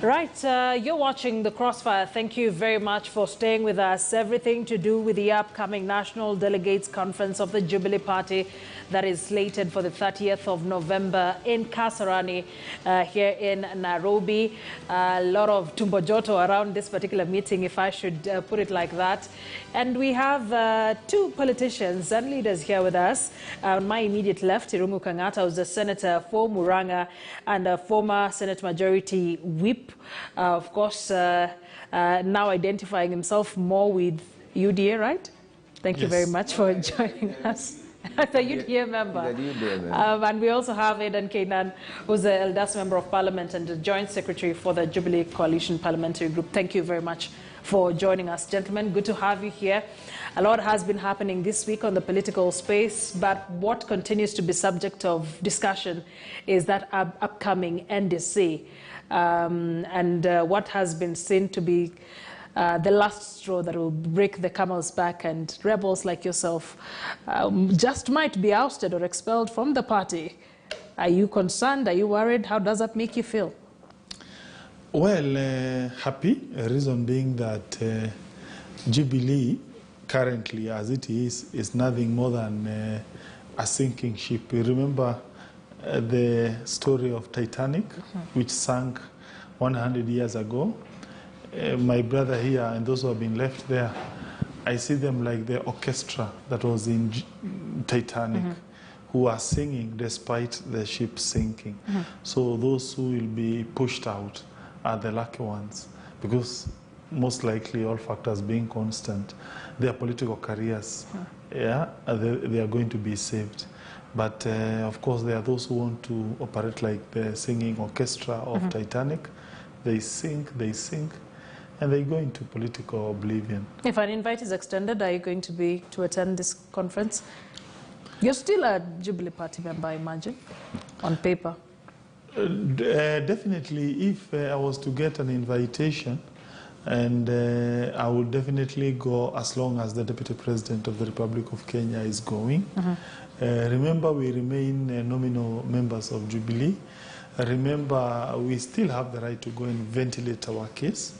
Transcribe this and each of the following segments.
Right, you're watching the Crossfire. Thank you very much for staying with us. Everything to do with the upcoming National Delegates Conference of the Jubilee Party that is slated for the 30th of November in Kasarani here in Nairobi. A lot of tumbo joto around this particular meeting, if I should put it like that. And we have two politicians and leaders here with us. On my immediate left, Irungu Kangata, who's a senator for Muranga and a former Senate Majority Whip. Of course, now identifying himself more with UDA, right? Thank you very much for joining us. The UDA member. And we also have Aidan Kainan, who's the eldest member of parliament and the joint secretary for the Jubilee Coalition Parliamentary Group. Thank you very much for joining us, gentlemen. Good to have you here. A lot has been happening this week on the political space, but what continues to be subject of discussion is that upcoming NDC. What has been seen to be the last straw that will break the camel's back, and rebels like yourself just might be ousted or expelled from the party. Are you concerned? Are you worried? How does that make you feel? Well, happy. A reason being that Jubilee, currently as it is nothing more than a sinking ship. You remember the story of Titanic, which sank 100 years ago. My brother here and those who have been left there, I see them like the orchestra that was in Titanic, who are singing despite the ship sinking. So those who will be pushed out are the lucky ones, because most likely, all factors being constant, their political careers, they are going to be saved. But of course, there are those who want to operate like the singing orchestra of Titanic. They sing, and they go into political oblivion. If an invite is extended, are you going to attend this conference? You're still a Jubilee Party member, I imagine, on paper. Definitely, if I was to get an invitation, and I will definitely go as long as the Deputy President of the Republic of Kenya is going. Remember, we remain nominal members of Jubilee. Remember, we still have the right to go and ventilate our case.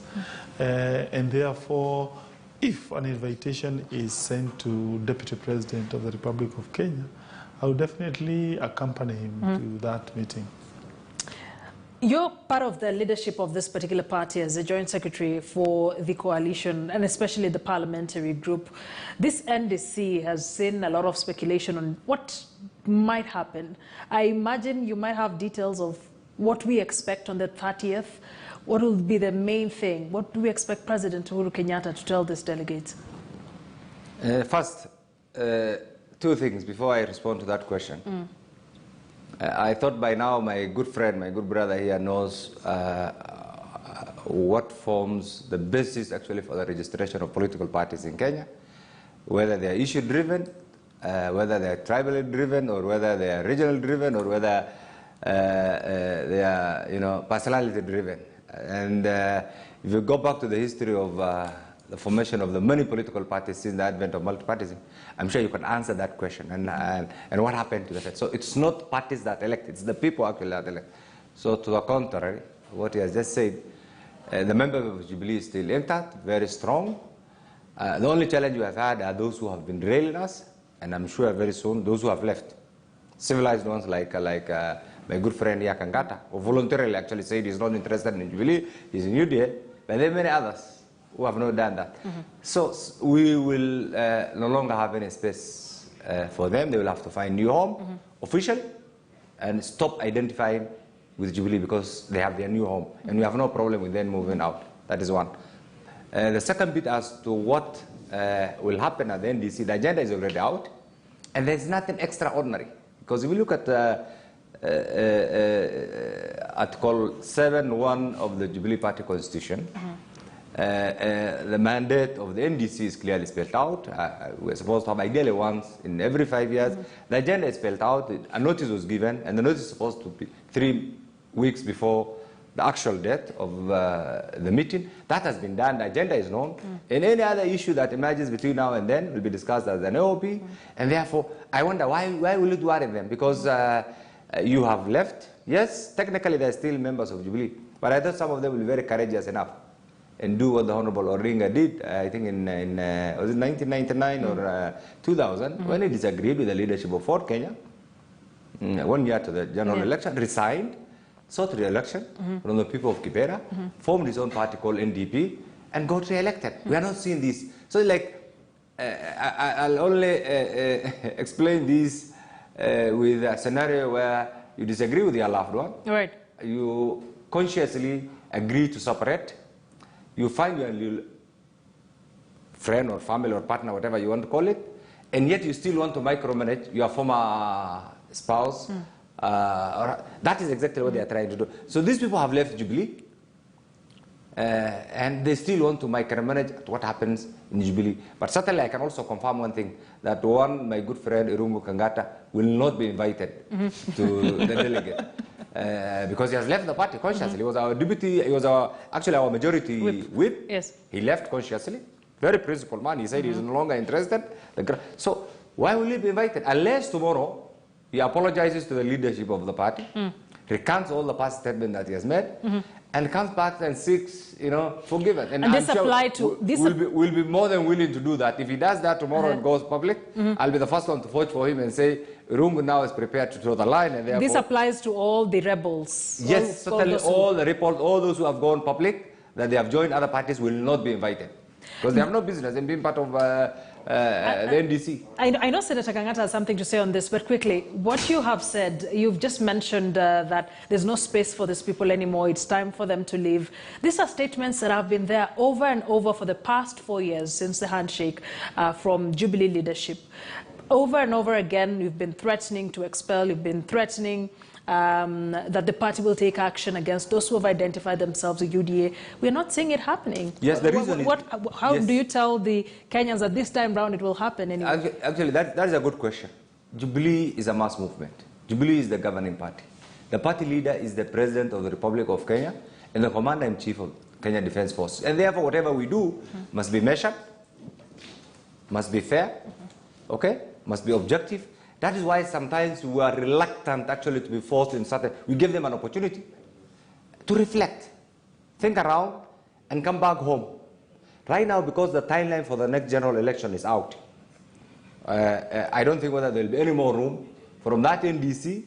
And therefore, if an invitation is sent to Deputy President of the Republic of Kenya, I will definitely accompany him to that meeting. You're part of the leadership of this particular party as the joint secretary for the coalition, and especially the parliamentary group. This NDC has seen a lot of speculation on what might happen. I imagine you might have details of what we expect on the 30th. What will be the main thing? What do we expect President Uhuru Kenyatta to tell these delegates? First, two things before I respond to that question. I thought by now my good friend, my good brother here knows what forms the basis actually for the registration of political parties in Kenya, whether they are issue-driven, whether they are tribally driven, or whether they are regional driven, or whether they are, personality-driven. And if you go back to the history of the formation of the many political parties since the advent of multipartyism, I'm sure you can answer that question and what happened to that. So it's not parties that elect, it's the people actually that elect. So to the contrary, what he has just said, the members of Jubilee is still intact, very strong. The only challenge we have had are those who have been derailing us, and I'm sure very soon those who have left. Civilized ones like my good friend Yakangata, who voluntarily actually said he's not interested in Jubilee, he's in UDA, but there are many others who have not done that. So we will no longer have any space for them. They will have to find new home officially and stop identifying with Jubilee because they have their new home. And we have no problem with them moving out. That is one. The second bit as to what will happen at the NDC, the agenda is already out. And there's nothing extraordinary. Because if we look at Article 7.1 of the Jubilee Party Constitution, the mandate of the NDC is clearly spelled out. We're supposed to have ideally once in every 5 years. The agenda is spelled out. A notice was given, and the notice is supposed to be 3 weeks before the actual date of the meeting. That has been done. The agenda is known. And any other issue that emerges between now and then will be discussed as an AOP. And therefore, I wonder why will it worry them? Because you have left. Yes, technically they're still members of Jubilee. But I thought some of them will be very courageous enough and do what the Honorable Odinga did, I think in was it 1999 or 2000, when he disagreed with the leadership of Ford Kenya, 1 year to the general election, resigned, sought re-election from the people of Kibera, formed his own party called NDP, and got re-elected. We are not seeing this. So like, I'll only explain this with a scenario where you disagree with your loved one, Right. you consciously agree to separate, you find your little friend or family or partner, whatever you want to call it, and yet you still want to micromanage your former spouse. That is exactly what they are trying to do. So these people have left Jubilee, and they still want to micromanage what happens in Jubilee. But certainly I can also confirm one thing, that my good friend Irungu Kangata will not be invited to the delegate. Because he has left the party consciously. He was our deputy, he was actually our majority whip. Yes. He left consciously. Very principled man. He said he's no longer interested. So why will he be invited? Unless tomorrow he apologizes to the leadership of the party, recants all the past statements that he has made, and comes back and seeks, forgiveness. And this apply to we'll be more than willing to do that. If he does that tomorrow and goes public, I'll be the first one to vote for him and say, Rungu now is prepared to draw the line. And this applies to all the rebels. Yes, certainly all the rebels, all those who have gone public, that they have joined other parties will not be invited. Because they have no business in being part of the NDC. I know Senator Kangata has something to say on this, but quickly, what you have said, you've just mentioned that there's no space for these people anymore, it's time for them to leave. These are statements that have been there over and over for the past 4 years since the handshake from Jubilee leadership. Over and over again, you've been threatening to expel, you've been threatening that the party will take action against those who have identified themselves as UDA. We're not seeing it happening. Yes, the reason how do you tell the Kenyans that this time round it will happen anyway? Actually, that is a good question. Jubilee is a mass movement. Jubilee is the governing party. The party leader is the President of the Republic of Kenya and the Commander-in-Chief of Kenya Defence Force. And therefore, whatever we do must be measured, must be fair, okay, must be objective. That is why sometimes we are reluctant actually to be forced in certain. We give them an opportunity to reflect, think around, and come back home. Right now, because the timeline for the next general election is out, I don't think whether there will be any more room. From that NDC,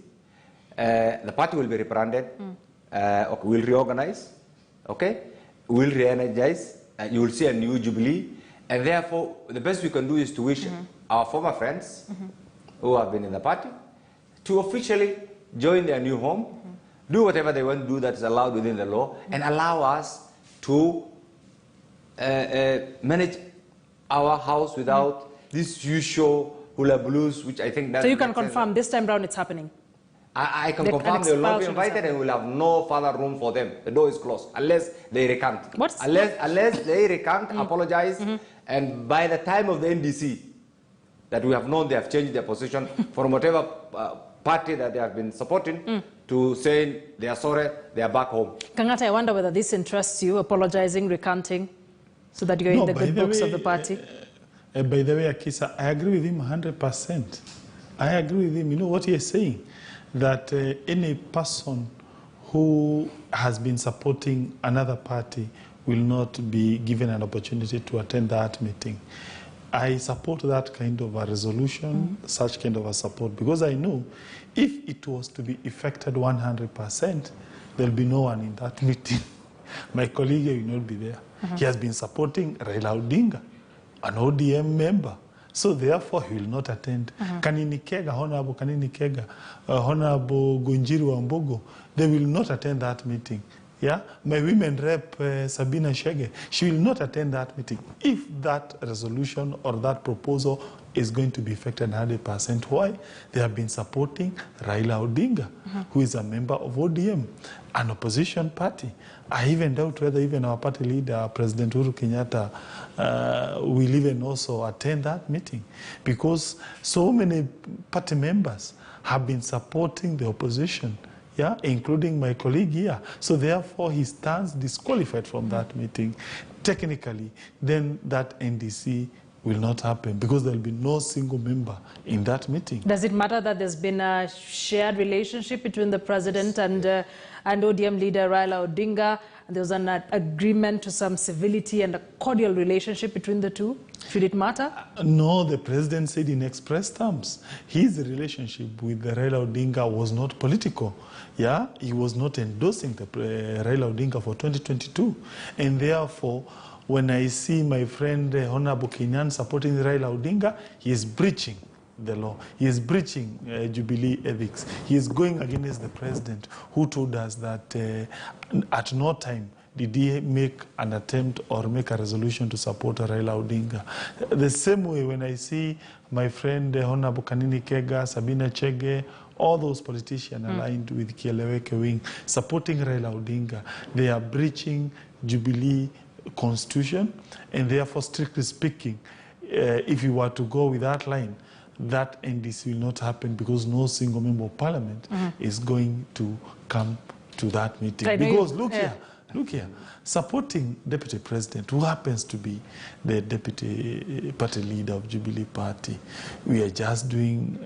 the party will be rebranded, will reorganize, okay, will re-energize, you will see a new Jubilee, and therefore the best we can do is to wish our former friends who have been in the party to officially join their new home, do whatever they want to do that is allowed within the law, and allow us to manage our house without this usual hula blues, which I think that. So you can confirm this time round it's happening? I can confirm they will not be invited and we will have no further room for them. The door is closed unless they recant. Unless they recant, apologize, and by the time of the NDC, that we have known they have changed their position from whatever party that they have been supporting to saying they are sorry, they are back home. Kangata, I wonder whether this interests you, apologizing, recanting, so that you're in the good books of the party. By the way, Akisa, I agree with him 100%. I agree with him. You know what he is saying? That any person who has been supporting another party will not be given an opportunity to attend that meeting. I support that kind of a resolution, such kind of a support, because I know if it was to be effected 100%, there'll be no one in that meeting. My colleague will not be there. He has been supporting Raila Odinga, an ODM member. So therefore, he will not attend. Kanini Kega, Honorable Kanini Kega, Honorable Gunjiru Wambogo, they will not attend that meeting. Yeah, my women rep Sabina Shege, she will not attend that meeting. If that resolution or that proposal is going to be effected 100%, why? They have been supporting Raila Odinga, who is a member of ODM, an opposition party. I even doubt whether even our party leader, President Uhuru Kenyatta, will even also attend that meeting, because so many party members have been supporting the opposition. Yeah, including my colleague here. So therefore, he stands disqualified from that meeting. Technically, then that NDC will not happen because there will be no single member in that meeting. Does it matter that there's been a shared relationship between the president and ODM leader Raila Odinga? There was an agreement to some civility and a cordial relationship between the two. Should it matter? No, the president said in express terms, his relationship with Raila Odinga was not political. Yeah, he was not endorsing the Raila Odinga for 2022. And therefore, when I see my friend Honorable Kenyan supporting Raila Odinga, he is breaching the law. He is breaching Jubilee ethics. He is going against the president who told us that at no time did he make an attempt or make a resolution to support Raila Odinga. The same way when I see my friend Honorable Kanini Kega, Sabina Chege, all those politicians aligned with Kieleweke wing supporting Raila Odinga, they are breaching Jubilee constitution, and therefore, strictly speaking, if you were to go with that line, that NDC will not happen because no single member of parliament is going to come to that meeting. Because look here, supporting deputy president, who happens to be the deputy party leader of Jubilee party, we are just doing,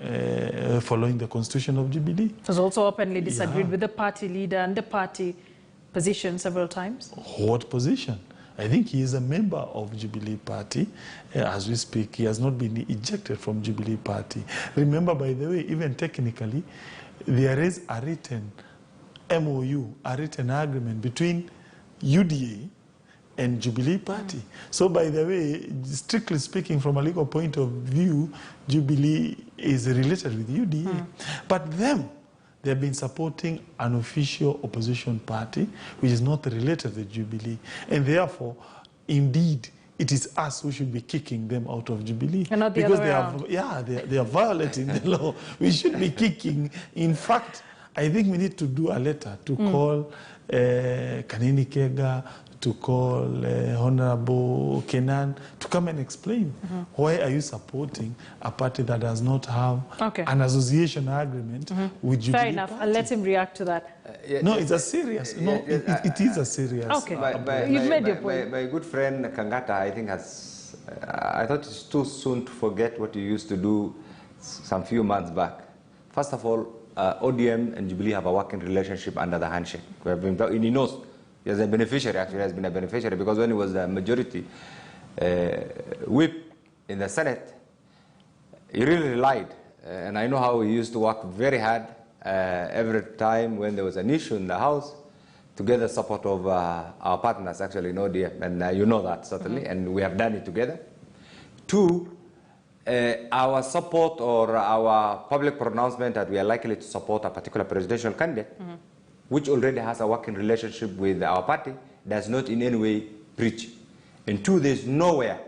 following the constitution of Jubilee. Has also openly disagreed with the party leader and the party position several times. What position? I think he is a member of Jubilee Party. As we speak, he has not been ejected from Jubilee Party. Remember, by the way, even technically, there is a written MOU, a written agreement between UDA and Jubilee Party. So, by the way, strictly speaking, from a legal point of view, Jubilee is related with UDA. But they have been supporting an official opposition party which is not related to Jubilee. And therefore, indeed, it is us who should be kicking them out of Jubilee. And not the because other way around. they are violating the law. We should be kicking. In fact, I think we need to do a letter to call Kanini Kega, to call Honorable Kenan to come and explain why are you supporting a party that does not have an association agreement with Jubilee. Fair enough. I'll let him react to that. No, it's a serious. It is a serious. Okay. You've made your point. My good friend Kangata, I think, has. I thought it's too soon to forget what you used to do some few months back. First of all, ODM and Jubilee have a working relationship under the handshake. We have been, he knows. He is a beneficiary, actually, has been a beneficiary, because when he was the majority whip in the Senate, he really relied. And I know how he used to work very hard every time when there was an issue in the House to get the support of our partners, actually, in ODM. And you know that, certainly, and we have done it together. Two, our support or our public pronouncement that we are likely to support a particular presidential candidate, which already has a working relationship with our party, does not in any way preach. And two, there's nowhere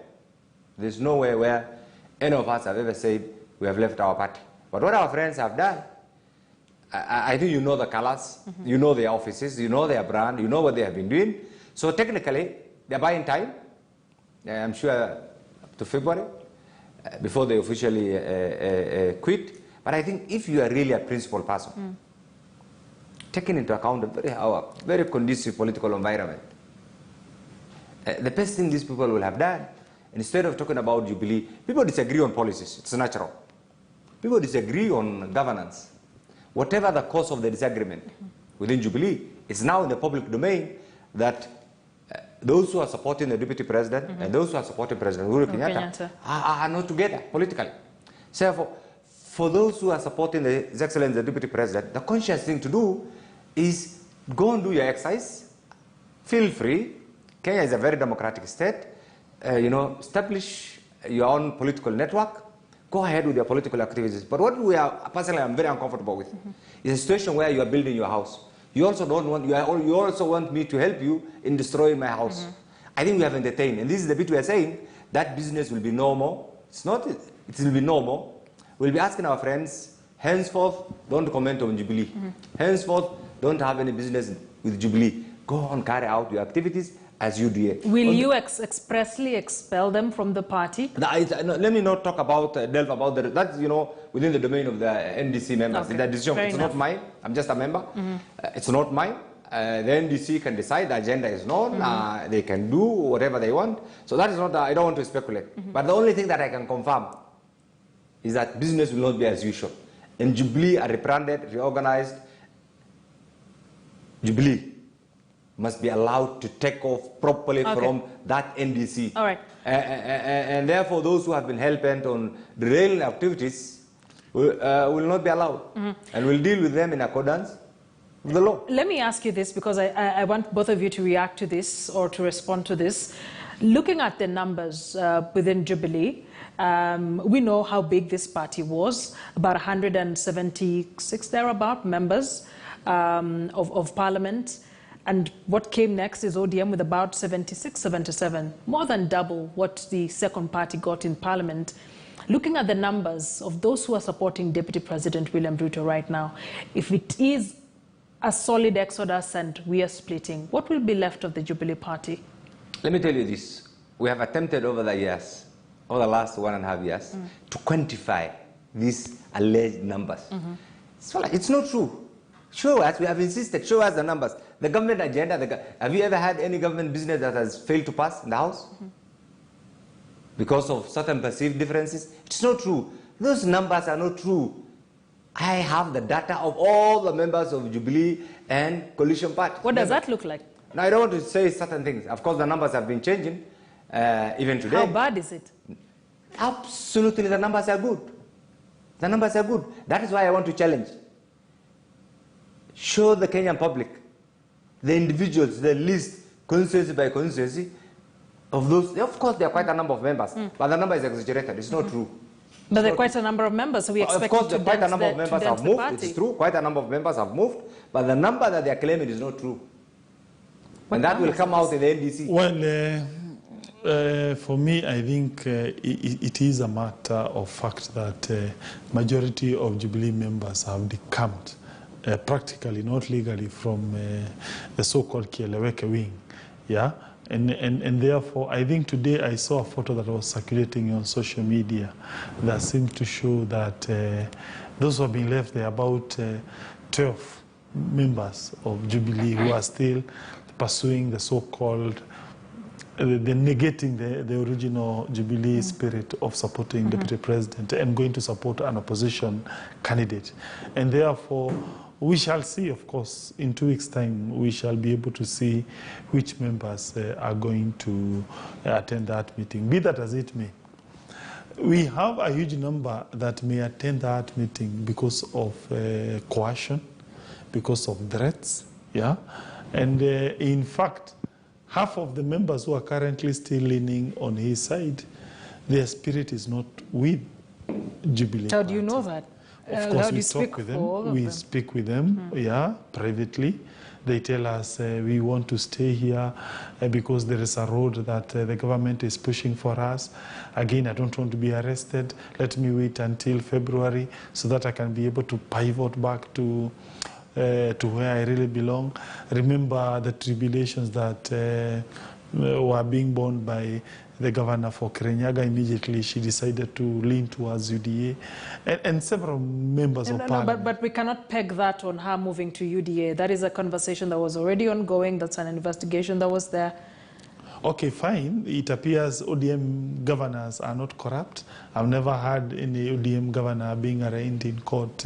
where any of us have ever said we have left our party. But what our friends have done, I think you know the colors, you know their offices, you know their brand, you know what they have been doing. So technically, they're buying time, I'm sure up to February, before they officially quit. But I think if you are really a principled person, taking into account our very conducive political environment, the best thing these people will have done, instead of talking about Jubilee, people disagree on policies, it's natural. People disagree on governance. Whatever the cause of the disagreement within Jubilee, it's now in the public domain that those who are supporting the deputy president and those who are supporting President Uhuru Kenyatta are not together politically. So for those who are supporting His Excellency the deputy president, the conscious thing to do is go and do your exercise. Feel free. Kenya is a very democratic state. Establish your own political network. Go ahead with your political activities. But what we are personally, I'm very uncomfortable with, is a situation where you are building your house. You also don't want. You also want me to help you in destroying my house. I think we have entertained, and this is the bit we are saying that business will be normal. It's not. It will be normal. We'll be asking our friends, henceforth, don't comment on Jubilee. Henceforth, don't have any business with Jubilee. Go on, carry out your activities as you do. Will you expressly expel them from the party? Let me not talk about, delve about that. That's, within the domain of the NDC members. Okay. That decision, it's not mine. I'm just a member. It's not mine. the NDC can decide, the agenda is known, they can do whatever they want. So that is not, I don't want to speculate. But the only thing that I can confirm is that business will not be as usual. And Jubilee, a rebranded, reorganized Jubilee must be allowed to take off properly from that NDC. All right. And therefore, those who have been hell-bent on derailing activities will not be allowed. And we'll deal with them in accordance with the law. Let me ask you this, because I want both of you to react to this or to respond to this. Looking at the numbers within Jubilee, we know how big this party was, about 176 thereabout members of parliament. And what came next is ODM with about 76, 77, more than double what the second party got in parliament. Looking at the numbers of those who are supporting Deputy President William Ruto right now, if it is a solid exodus and we are splitting, what will be left of the Jubilee Party? Let me tell you this. We have attempted over the years, over the last 1.5 years, to quantify these alleged numbers. So it's not true. Show us, we have insisted, show us the numbers. The government agenda, have you ever had any government business that has failed to pass in the House? Because of certain perceived differences? It's not true. Those numbers are not true. I have the data of all the members of Jubilee and coalition parties. What does that look like? Now, I don't want to say certain things. Of course, the numbers have been changing, even today. How bad is it? Absolutely, the numbers are good. The numbers are good. That is why I want to challenge. Show the Kenyan public, the individuals, the list, constituency by constituency, of those. Of course, there are quite a number of members, but the number is exaggerated. It's not true. But there are quite a number of members, so we expect quite a number of members have moved. It's true. Quite a number of members have moved, but the number that they are claiming is not true. And that will come out in the NDC. Well, for me, I think it is a matter of fact that majority of Jubilee members have decamped, practically, not legally, from the so-called Kieleweke wing. Yeah? And therefore, I think today I saw a photo that was circulating on social media that seemed to show that those who have been left there, about 12 members of Jubilee who are still pursuing the so-called, negating the original Jubilee spirit of supporting Deputy President and going to support an opposition candidate. And therefore, we shall see, of course, in 2 weeks' time, we shall be able to see which members are going to attend that meeting, be that as it may. We have a huge number that may attend that meeting because of coercion, because of threats, yeah? And in fact, half of the members who are currently still leaning on his side, their spirit is not with Jubilee. How do you know that? Of course, we talk with them. We speak with them, yeah, privately. They tell us we want to stay here because there is a road that the government is pushing for us. Again, I don't want to be arrested. Let me wait until February so that I can be able to pivot back to where I really belong. Remember the tribulations that were being borne by the governor for Kirinyaga. Immediately she decided to lean towards UDA, and several members of parliament. But we cannot peg that on her moving to UDA. That is a conversation that was already ongoing. That's an investigation that was there. Okay, fine. It appears ODM governors are not corrupt. I've never heard any ODM governor being arraigned in court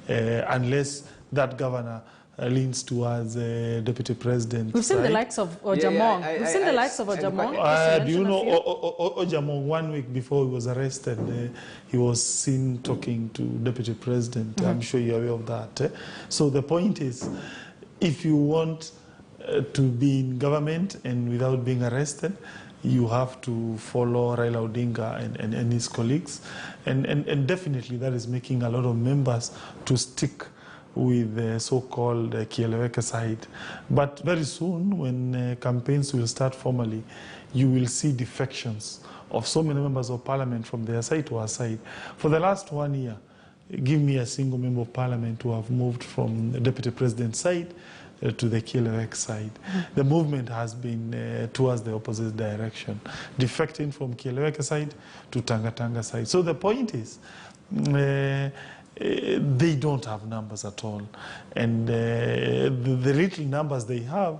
unless that governor leans towards Deputy President. We've seen the likes of Ojamong. We've seen the likes of Ojamong. Do you know Ojamong, 1 week before he was arrested, he was seen talking to Deputy President. I'm sure you're aware of that. So the point is, if you want to be in government and without being arrested, you have to follow Raila Odinga and his colleagues. And definitely that is making a lot of members to stick with the so-called Kieleweke side. But very soon, when campaigns will start formally, you will see defections of so many members of parliament from their side to our side. For the last 1 year, give me a single member of parliament who have moved from the Deputy President's side to the Kieleweke side. The movement has been towards the opposite direction, defecting from Kieleweke side to Tanga side. So the point is, they don't have numbers at all. And the little numbers they have,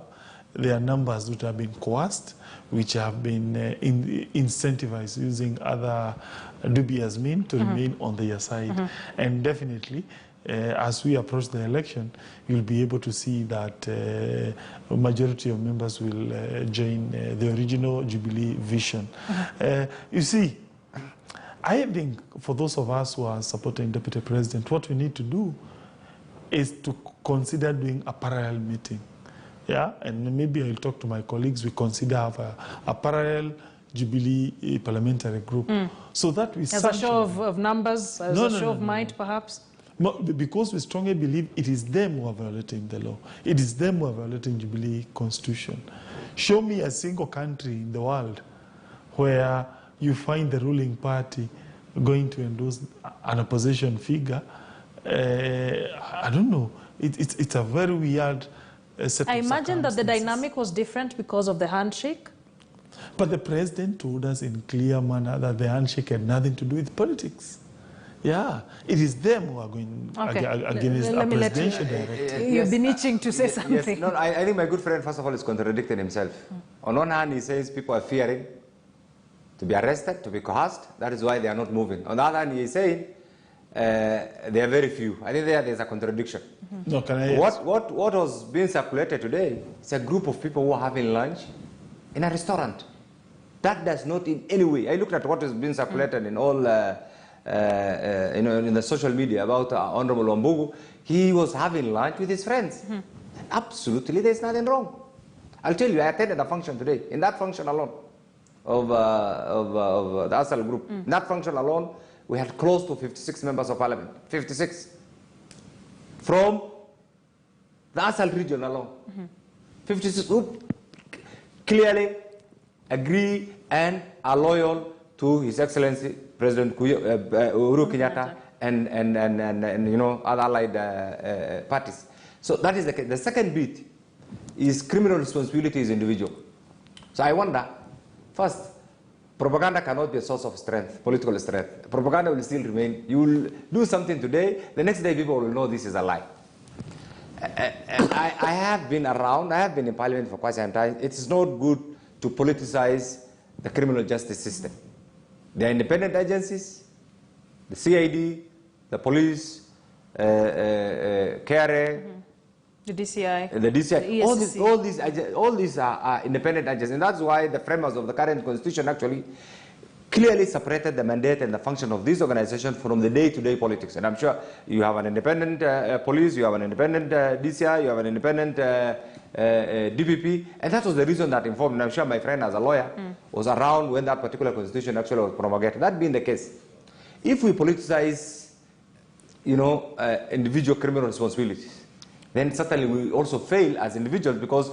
they are numbers that have been coerced, which have been incentivized using other dubious means to remain on their side. And definitely, as we approach the election, you'll be able to see that a majority of members will join the original Jubilee vision. You see, I think for those of us who are supporting Deputy President, what we need to do is to consider doing a parallel meeting. Yeah, and maybe I'll talk to my colleagues. We consider have a parallel Jubilee parliamentary group, so that we as a show of numbers, as a show of might, perhaps. No, because we strongly believe it is them who are violating the law. It is them who are violating Jubilee constitution. Show me a single country in the world where you find the ruling party going to endorse an opposition figure. I don't know. It's a very weird set I of imagine that the circumstances. dynamic was different because of the handshake. But the president told us in clear manner that the handshake had nothing to do with politics. Yeah, it is them who are going against a presidential directive. You've been itching to say something. Yes, no, I think my good friend, first of all, is contradicting himself. On one hand, he says people are fearing to be arrested, to be coerced. That is why they are not moving. On the other hand, he is saying there are very few. I think there's a contradiction. No, can I What was being circulated today is a group of people who are having lunch in a restaurant. That does not in any way. I looked at what is being circulated in all in the social media about Honorable Wambugu. He was having lunch with his friends. Absolutely, there's nothing wrong. I'll tell you, I attended a function today. In that function alone, of the ASAL group, in that function alone, we had close to 56 members of parliament. 56. From the ASAL region alone. 56 who clearly agree and are loyal to His Excellency President Uhuru Kenyatta and you know, other allied parties. So that is the second bit is criminal responsibility is individual. So I wonder, first, propaganda cannot be a source of strength, political strength. Propaganda will still remain. You will do something today, the next day people will know this is a lie. I have been around, I have been in parliament for quite some time. It is not good to politicize the criminal justice system. There are independent agencies, the CID, the police, KRA, the DCI, the all these are independent agencies, and that's why the framers of the current constitution actually clearly separated the mandate and the function of this organization from the day-to-day politics. And I'm sure you have an independent police, you have an independent DCI, you have an independent DPP, and that was the reason that informed, and I'm sure my friend as a lawyer was around when that particular constitution actually was promulgated. That being the case, if we politicize, you know, individual criminal responsibilities, then certainly we also fail as individuals, because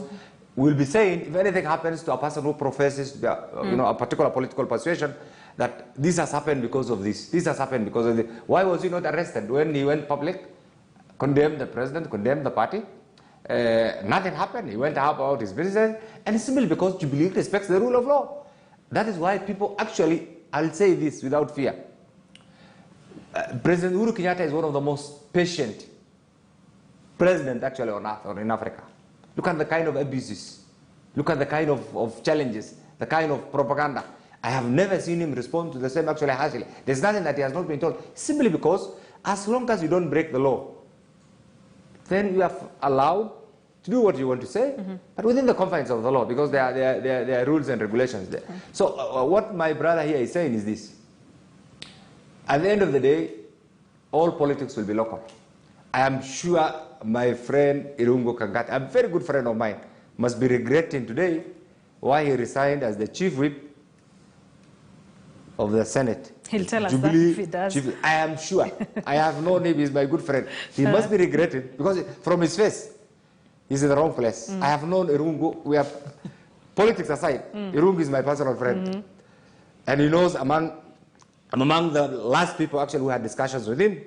we'll be saying if anything happens to a person who professes you know, a particular political persuasion, that this has happened because of this has happened because of this. Why was he not arrested when he went public, condemned the president, condemned the party? Nothing happened. He went about his business, and simply because Jubilee respects the rule of law. That is why people actually, I'll say this without fear, President Uhuru Kenyatta is one of the most patient president actually on earth or in Africa. Look at the kind of abuses, look at the kind of challenges, the kind of propaganda. I have never seen him respond to the same actually harshly. There's nothing that he has not been told, simply because as long as you don't break the law, then you are allowed to do what you want to say, but within the confines of the law, because there are rules and regulations there. So what my brother here is saying is this: at the end of the day, all politics will be local. I am sure my friend Irungu Kangati, a very good friend of mine, must be regretting today why he resigned as the chief whip of the Senate. He'll tell us Jubilee, that if he does. I am sure. I have known him, he's my good friend. He must be regretting, because from his face, he's in the wrong place. I have known Irungu, we have, politics aside, Irungu is my personal friend. And he knows I'm among the last people actually who had discussions with him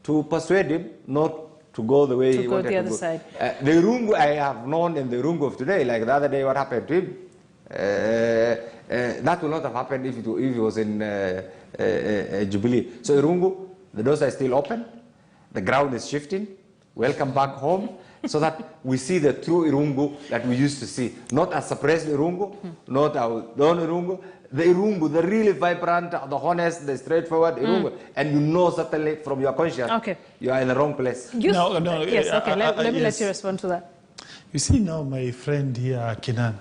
to persuade him not to go the way he wanted to go. To go the other side. The Irungu I have known in the Irungu of today, like the other day what happened to him, that would not have happened if he was in Jubilee. So Irungu, the doors are still open. the ground is shifting. Welcome back home, so that we see the true Irungu that we used to see. Not a suppressed Irungu, not our own Irungu, the Irungu, the really vibrant, the honest, the straightforward Irungu. And you know certainly from your conscience, you are in the wrong place. Yes, okay, let me let you respond to that. You see now my friend here, Kenan,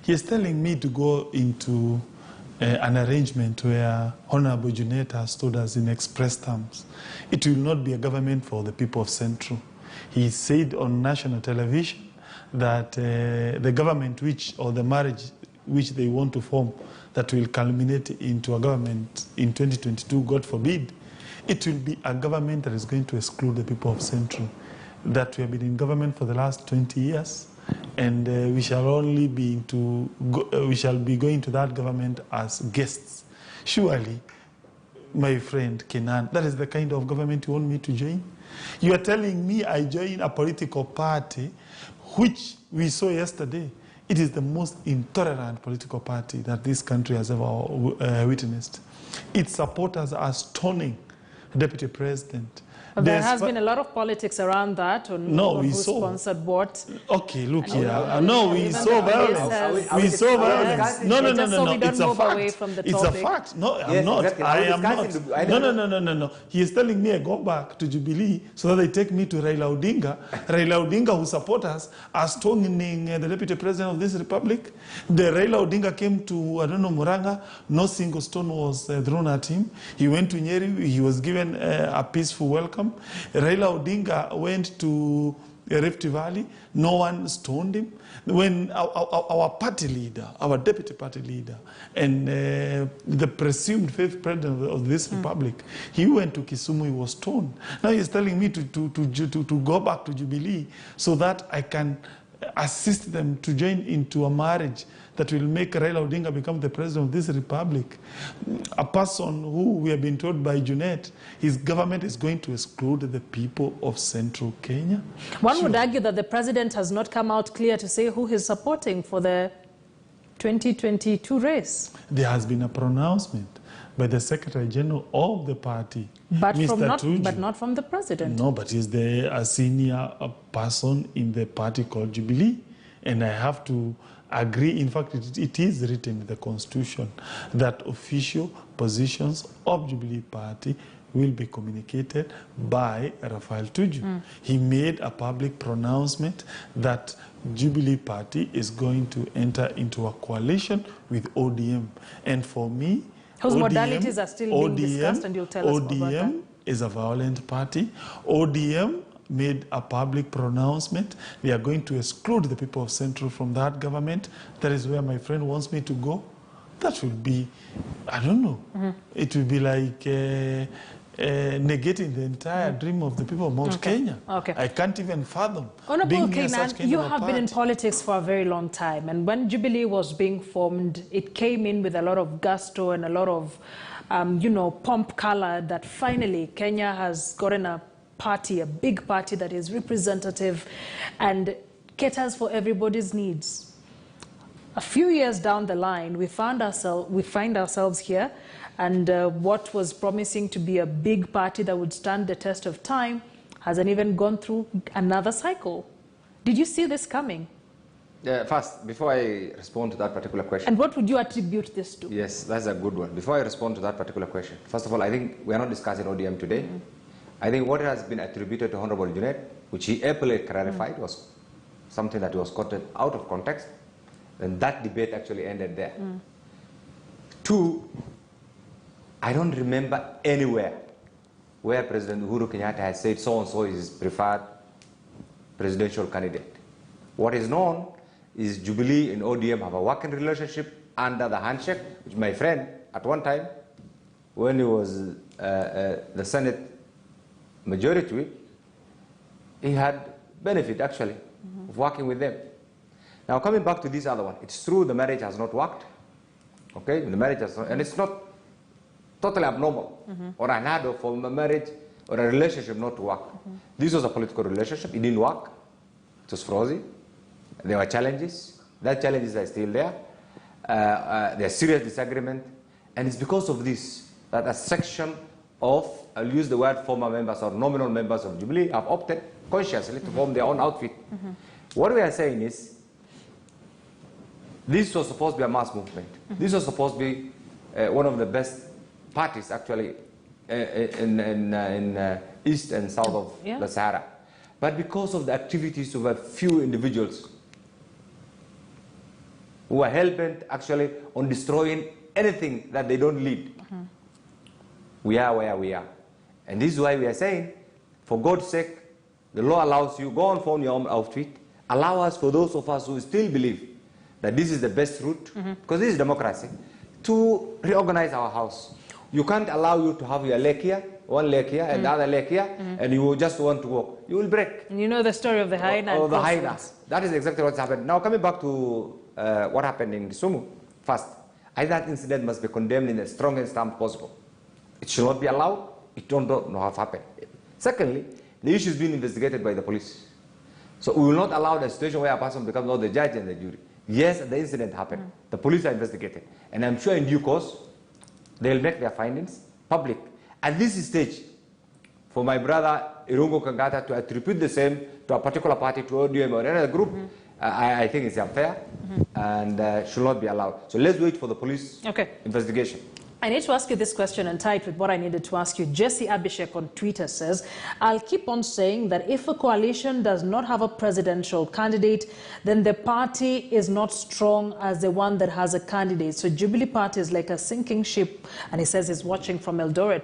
he is telling me to go into an arrangement where Honorable Junet has told us in express terms, it will not be a government for the people of Central. He said on national television that the government or the marriage which they want to form that will culminate into a government in 2022, God forbid, it will be a government that is going to exclude the people of Central. That we have been in government for the last 20 years, and we shall only be we shall be going to that government as guests. Surely, my friend Kenan, that is the kind of government you want me to join? You are telling me I join a political party which we saw yesterday. It is the most intolerant political party that this country has ever witnessed. Its supporters are stoning Deputy President. There has been a lot of politics around that, on who sponsored what. Okay, look here. No, we saw violence. We saw violence. No. It's a fact. It's a fact. No, I'm not. Exactly. I am not. No. He is telling me I go back to Jubilee so that they take me to Raila Odinga. Raila Odinga, who support us, are stoning the Deputy President of this republic. The Raila Odinga came to, Muranga. No single stone was thrown at him. He went to Nyeri. He was given a peaceful welcome. Raila Odinga went to Rift Valley. No one stoned him. When our party leader, our deputy party leader, and the presumed fifth president of this republic, he went to Kisumu, he was stoned. Now he's telling me to go back to Jubilee so that I can assist them to join into a marriage that will make Raila Odinga become the president of this republic. A person who we have been told by Junet, his government is going to exclude the people of Central Kenya. One would argue that the president has not come out clear to say who he's supporting for the 2022 race. There has been a pronouncement by the Secretary General of the party, but not from the president. No, but he's a senior person in the party called Jubilee. And I have to agree, in fact, it is written in the Constitution that official positions of Jubilee Party will be communicated by Raphael Tuju. He made a public pronouncement that Jubilee Party is going to enter into a coalition with ODM. And for me, whose modalities are still being discussed, and you'll tell us about that. ODM is a violent party. ODM made a public pronouncement. They are going to exclude the people of Central from that government. That is where my friend wants me to go. That will be, I don't know. It will be like negating the entire dream of the people of Mount Kenya. I can't even fathom. Honorable Kenan, you have been in politics for a very long time, and when Jubilee was being formed, it came in with a lot of gusto and a lot of, pomp color that finally Kenya has gotten a party, a big party that is representative and caters for everybody's needs. A few years down the line, we find ourselves here, and what was promising to be a big party that would stand the test of time hasn't even gone through another cycle. Did you see this coming? First, before I respond to that particular question. And what would you attribute this to? Yes, that's a good one. Before I respond to that particular question, first of all, I think we are not discussing ODM today. I think what has been attributed to Honorable Junet, which he aptly clarified, was something that was quoted out of context, and that debate actually ended there. Two, I don't remember anywhere where President Uhuru Kenyatta has said so-and-so is his preferred presidential candidate. What is known is Jubilee and ODM have a working relationship under the handshake, which my friend, at one time, when he was the Senate Majority Whip, he had benefit actually of working with them. Now coming back to this other one, it's true the marriage has not worked, okay? The marriage has not, and it's not totally abnormal or unheard of for a marriage or a relationship not to work. This was a political relationship, it didn't work, it was frozen, there were challenges, that challenges are still there, there's serious disagreement, and it's because of this that a section of, I'll use the word former members or nominal members of Jubilee, have opted consciously to form their own outfit. What we are saying is, this was supposed to be a mass movement. This was supposed to be one of the best parties, actually, in east and south of the Sahara. But because of the activities of a few individuals who are hell-bent, actually, on destroying anything that they don't lead, we are where we are. And this is why we are saying, for God's sake, the law allows you, go and form your own outfit. Allow us, for those of us who still believe that this is the best route, because this is democracy, to reorganize our house. You can't allow you to have your leg here, one leg here, and the other leg here, and you just want to walk. You will break. And you know the story of the hyena. Or the hyena. That is exactly what's happened. Now, coming back to what happened in Kisumu, first, that incident must be condemned in the strongest terms possible. It should not be allowed. It don't know have happened. Secondly, the issue is being investigated by the police. So we will not allow the situation where a person becomes not the judge and the jury. Yes, the incident happened. The police are investigating. And I'm sure in due course, they'll make their findings public. At this stage, for my brother Irungu Kangata to attribute the same to a particular party, to ODM or another group, I think it's unfair and should not be allowed. So let's wait for the police investigation. I need to ask you this question and tie it with what I needed to ask you. Jesse Abhishek on Twitter says, I'll keep on saying that if a coalition does not have a presidential candidate, then the party is not strong as the one that has a candidate. So Jubilee Party is like a sinking ship, and he says he's watching from Eldoret.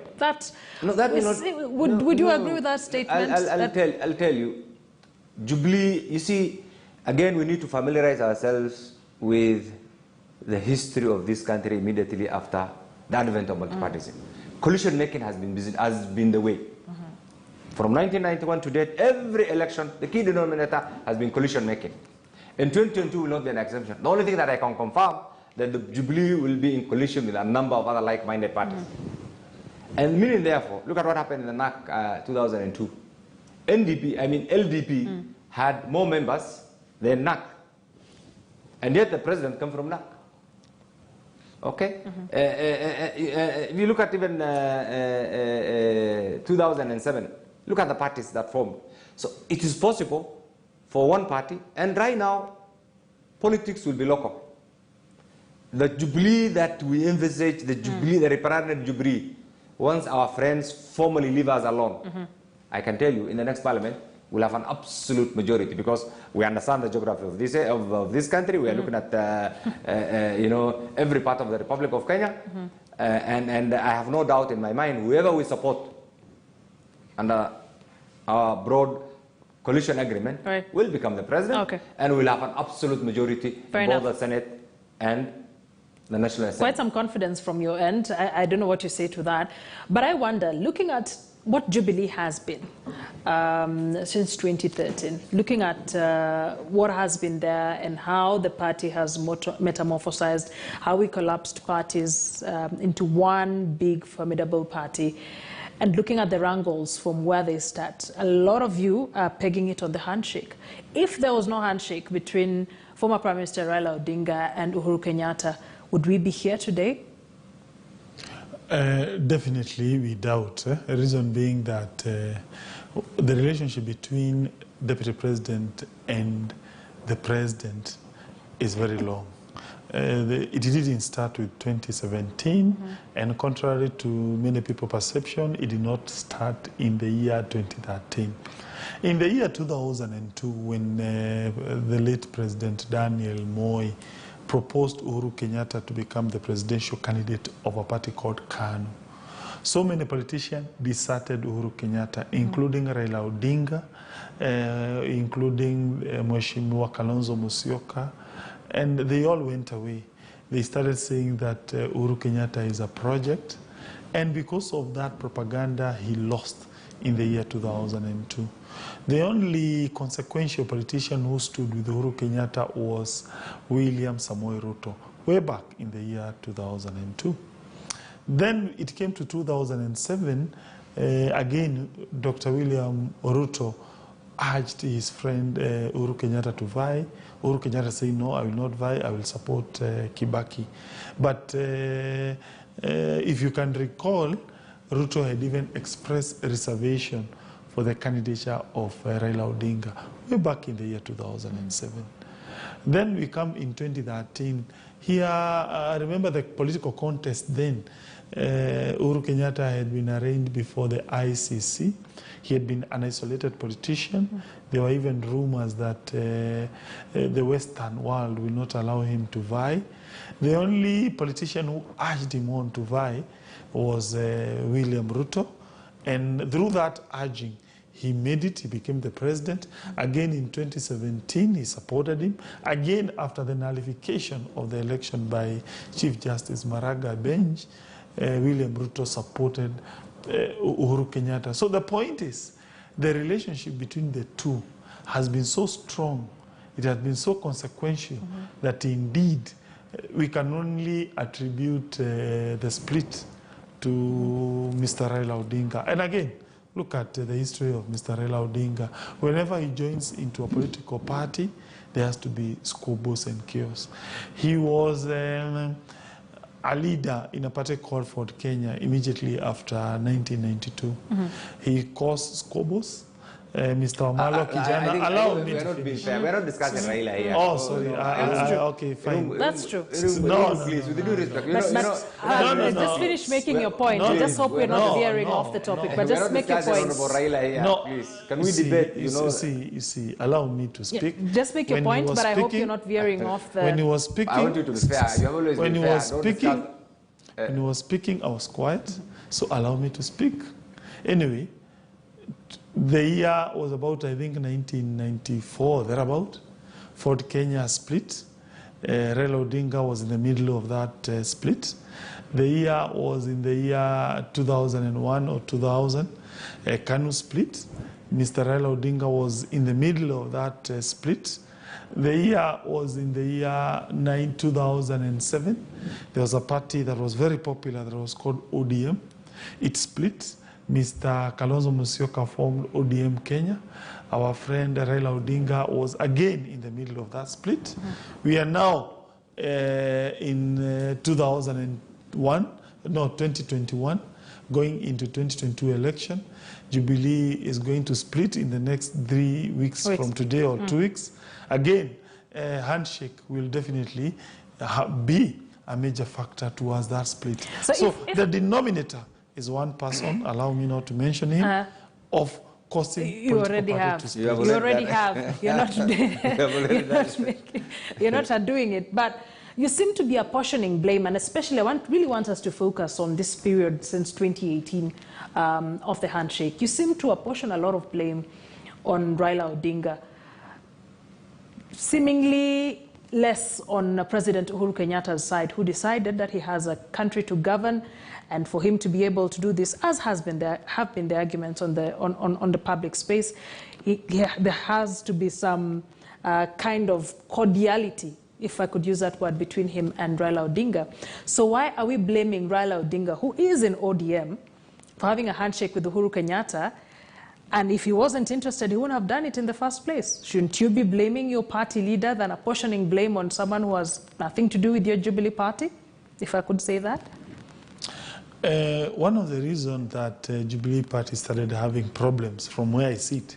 Would you agree with that statement? I'll tell you. Jubilee, you see, again, we need to familiarize ourselves with the history of this country immediately after the advent of multipartyism. Coalition making has been the way. From 1991 to date, every election, the key denominator has been coalition making. In 2022 will not be an exception. The only thing that I can confirm that the Jubilee will be in coalition with a number of other like-minded parties. And meaning therefore, look at what happened in the NAC 2002. LDP had more members than NAC. And yet the president came from NAC. Okay? If you look at even 2007, look at the parties that formed. So it is possible for one party, and right now, politics will be local. The Jubilee that we envisage, the Jubilee, the representative Jubilee, once our friends formally leave us alone, I can tell you, in the next parliament, we'll have an absolute majority because we understand the geography of this country. We are looking at every part of the Republic of Kenya, and I have no doubt in my mind whoever we support under our broad coalition agreement will become the president, and we'll have an absolute majority in both the Senate and the National Assembly. Quite some confidence from your end. I don't know what you say to that, but I wonder, looking at what Jubilee has been since 2013, looking at what has been there and how the party has metamorphosized, how we collapsed parties into one big formidable party, and looking at the wrangles from where they start, a lot of you are pegging it on the handshake. If there was no handshake between former Prime Minister Raila Odinga and Uhuru Kenyatta, would we be here today? Definitely, we doubt. The reason being that the relationship between Deputy President and the President is very long. It didn't start with 2017, and contrary to many people's perception, it did not start in the year 2013. In the year 2002, when the late President Daniel Moi proposed Uhuru Kenyatta to become the presidential candidate of a party called KANU, so many politicians deserted Uhuru Kenyatta, including Raila Odinga, including Mheshimiwa Kalonzo Musyoka, and they all went away. They started saying that Uhuru Kenyatta is a project, and because of that propaganda, he lost in the year 2002. The only consequential politician who stood with Uhuru Kenyatta was William Samoei Ruto, way back in the year 2002. Then it came to 2007, again, Dr. William Ruto urged his friend Uhuru Kenyatta to vie. Uhuru Kenyatta said, no, I will not vie, I will support Kibaki. But if you can recall, Ruto had even expressed a reservation for the candidature of Raila Odinga way back in the year 2007. Then we come in 2013. Here, I remember the political contest then. Uhuru Kenyatta had been arraigned before the ICC. He had been an isolated politician. There were even rumors that the Western world will not allow him to vie. The only politician who urged him on to vie was William Ruto. And through that urging, he made it, he became the president. Again in 2017, he supported him. Again, after the nullification of the election by Chief Justice Maraga bench, William Ruto supported Uhuru Kenyatta. So the point is, the relationship between the two has been so strong, it has been so consequential that indeed we can only attribute the split to Mr. Raila Odinga. And again, look at the history of Mr. Raila Odinga. Whenever he joins into a political party, there has to be squabbles and chaos. He was a leader in a party called Ford Kenya immediately after 1992. He caused squabbles. Mr. Omalo Kijana, allow me to finish. We're not discussing Raila here. Oh, sorry. Okay, fine. That's true. No, please, with due respect. Just finish making your point. I just hope we're not veering off the topic, but just make your point. Raila here, No, please. Can we debate? You see, allow me to speak. Yeah, just make your point, but I hope you're not veering off the... When he was speaking... I want you to be fair. You have always been fair. When he was speaking, I was quiet, so allow me to speak. Anyway, the year was about, I think, 1994, thereabout. Ford Kenya split. Raila Odinga was in the middle of that split. The year was in the year 2001 or 2000. KANU split. Mr. Raila Odinga was in the middle of that split. The year was in the year 2007. There was a party that was very popular that was called ODM. It split. Mr. Kalonzo Musyoka formed ODM Kenya. Our friend Raila Odinga was again in the middle of that split. We are now in 2021, going into 2022 election. Jubilee is going to split in the next 3 weeks from today or 2 weeks. Again, handshake will definitely be a major factor towards that split. So if the denominator is one person, allow me not to mention him, of causing you already have. You already have. You're not, you're not doing it. But you seem to be apportioning blame, and especially I really want us to focus on this period since 2018 of the handshake. You seem to apportion a lot of blame on Raila Odinga, seemingly less on President Uhuru Kenyatta's side, who decided that he has a country to govern, and for him to be able to do this, as have been the arguments on the public space, there has to be some kind of cordiality, if I could use that word, between him and Raila Odinga. So why are we blaming Raila Odinga, who is in ODM, for having a handshake with Uhuru Kenyatta? And if he wasn't interested, he wouldn't have done it in the first place. Shouldn't you be blaming your party leader than apportioning blame on someone who has nothing to do with your Jubilee party, if I could say that? One of the reasons that Jubilee party started having problems, from where I sit,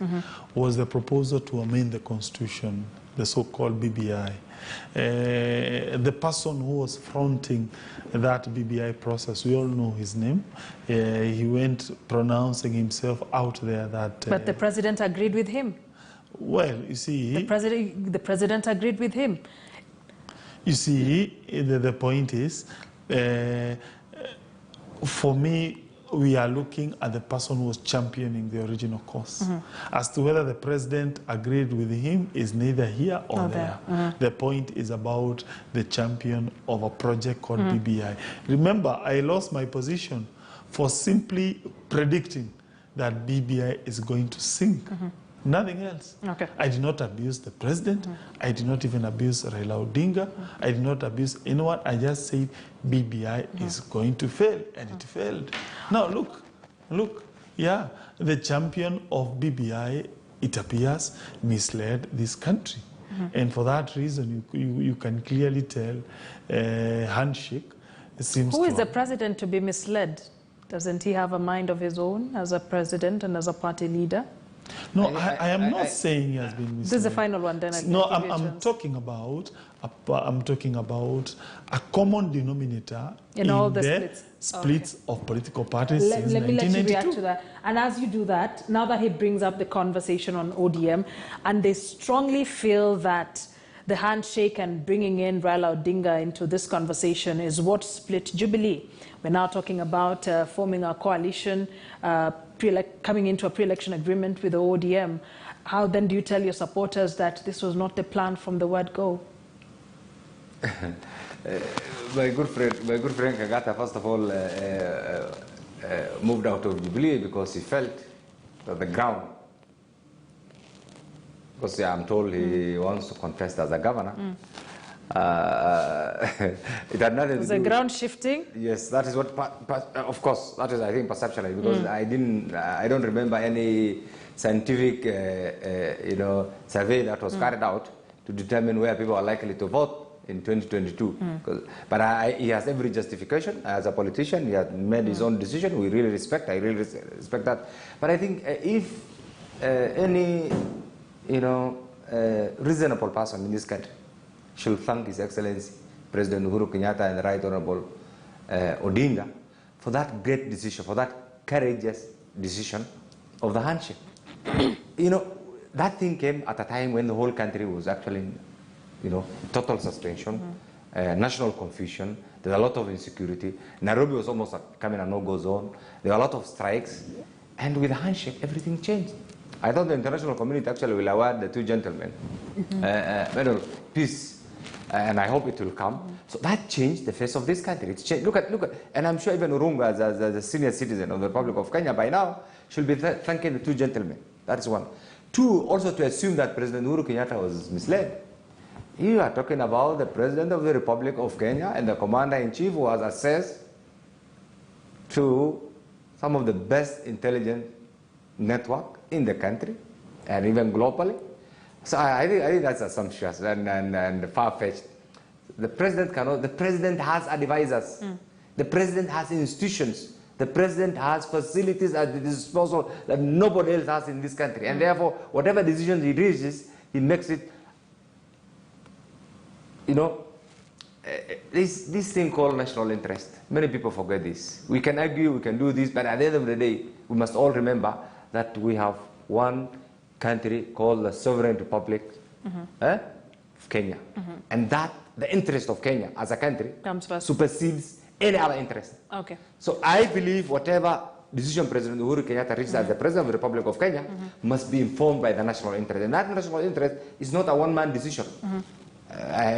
was the proposal to amend the constitution, the so-called BBI. The person who was fronting that BBI process, we all know his name. He went pronouncing himself out there that... but the president agreed with him. Well, you see... The president agreed with him. You see, the point is, for me, we are looking at the person who was championing the original cause. As to whether the president agreed with him is neither here or there. The point is about the champion of a project called BBI. Remember, I lost my position for simply predicting that BBI is going to sink. Nothing else. I did not abuse the president. I did not even abuse Raila Odinga. I did not abuse anyone. I just said BBI is going to fail, and it failed. Now look, yeah, the champion of BBI, it appears, misled this country. And for that reason, you can clearly tell handshake seems Who is the president to be misled? Doesn't he have a mind of his own as a president and as a party leader? No, I am not saying he has been misled. This is the final one, then. No, I'm talking about a common denominator in all the splits of political parties since 1992. Let me let you react to that. And as you do that, now that he brings up the conversation on ODM, and they strongly feel that the handshake and bringing in Raila Odinga into this conversation is what split Jubilee. We're now talking about forming a coalition, coming into a pre-election agreement with the ODM. How then do you tell your supporters that this was not the plan from the word go? My good friend Kagata, first of all, moved out of Jubilee because he felt that the ground, because I'm told he wants to contest as a governor. It had nothing to do with... the ground shifting? Yes, that is what, of course, that is, I think, perceptually, because I don't remember any scientific, survey that was carried out to determine where people are likely to vote in 2022. But he has every justification as a politician. He has made his own decision. I really respect that. But I think if any, reasonable person in this country should thank His Excellency President Uhuru Kenyatta and the Right Honorable Odinga for that great decision, for that courageous decision of the handshake. That thing came at a time when the whole country was actually, total suspension, national confusion. There's a lot of insecurity. Nairobi was almost becoming a no-go zone. There were a lot of strikes. And with the handshake, everything changed. I thought the international community actually will award the two gentlemen medal peace. And I hope it will come. So that changed the face of this country. It's changed. Look at, and I'm sure even Urunga, as a senior citizen of the Republic of Kenya by now, should be thanking the two gentlemen. That's one. Two, also to assume that President Uhuru Kenyatta was misled. You are talking about the President of the Republic of Kenya and the Commander-in-Chief who has access to some of the best intelligence network in the country and even globally. So I think that's assumptuous and far-fetched. The president cannot. The president has advisors. The president has institutions. The president has facilities at his disposal that nobody else has in this country. And therefore, whatever decisions he reaches, he makes it. This thing called national interest. Many people forget this. We can argue, we can do this, but at the end of the day, we must all remember that we have one country called the Sovereign Republic of Kenya. And that, the interest of Kenya as a country, supersedes any other interest. Okay. So I believe whatever decision President Uhuru Kenyatta reaches as the President of the Republic of Kenya must be informed by the national interest. And that national interest is not a one-man decision.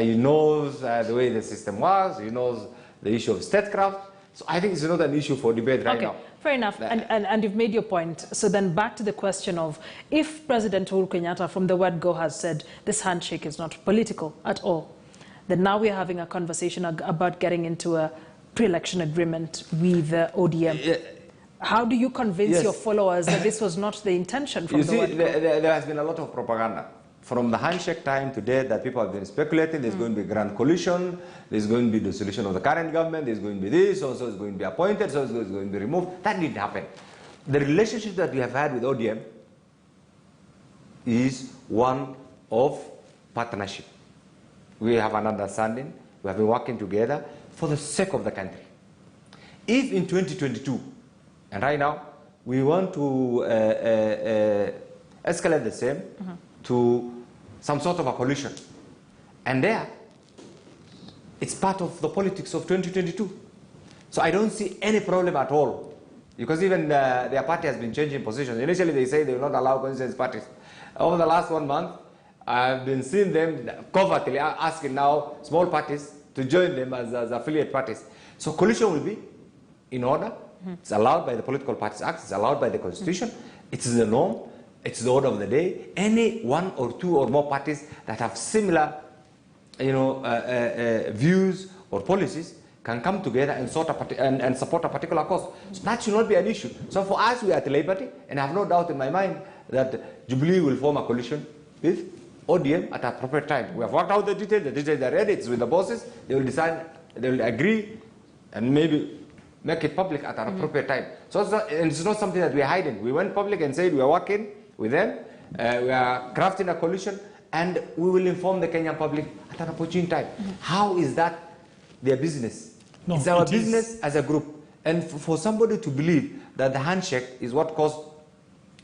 He knows the way the system works. He knows the issue of statecraft. So I think it's not an issue for debate right now. Fair enough. And you've made your point. So then back to the question of if President Uhuru Kenyatta from the word go has said this handshake is not political at all, then now we're having a conversation about getting into a pre-election agreement with the ODM. How do you convince your followers that this was not the intention from the word go? There has been a lot of propaganda. From the handshake time to date that people have been speculating, there's going to be grand coalition, there's going to be the solution of the current government, there's going to be this, so it's going to be appointed, so it's going to be removed. That didn't happen. The relationship that we have had with ODM is one of partnership. We have an understanding, we have been working together for the sake of the country. If in 2022, and right now, we want to escalate the same to some sort of a coalition. And there, it's part of the politics of 2022. So I don't see any problem at all. Because even their party has been changing positions. Initially, they say they will not allow constituency parties. Over the last 1 month, I've been seeing them covertly asking now small parties to join them as affiliate parties. So coalition will be in order. It's allowed by the Political Parties Act. It's allowed by the Constitution. It's the norm. It's the order of the day. Any one or two or more parties that have similar, views or policies can come together and support a particular cause. So that should not be an issue. So for us, we are at liberty, and I have no doubt in my mind that Jubilee will form a coalition with ODM at an appropriate time. We have worked out the details. The details are ready. It's with the bosses. They will decide. They will agree, and maybe make it public at an appropriate time. So it's not something that we're hiding. We went public and said we are working with them, we are crafting a coalition, and we will inform the Kenyan public at an opportune time. How is that their business? No, it's our business as a group. And for somebody to believe that the handshake is what caused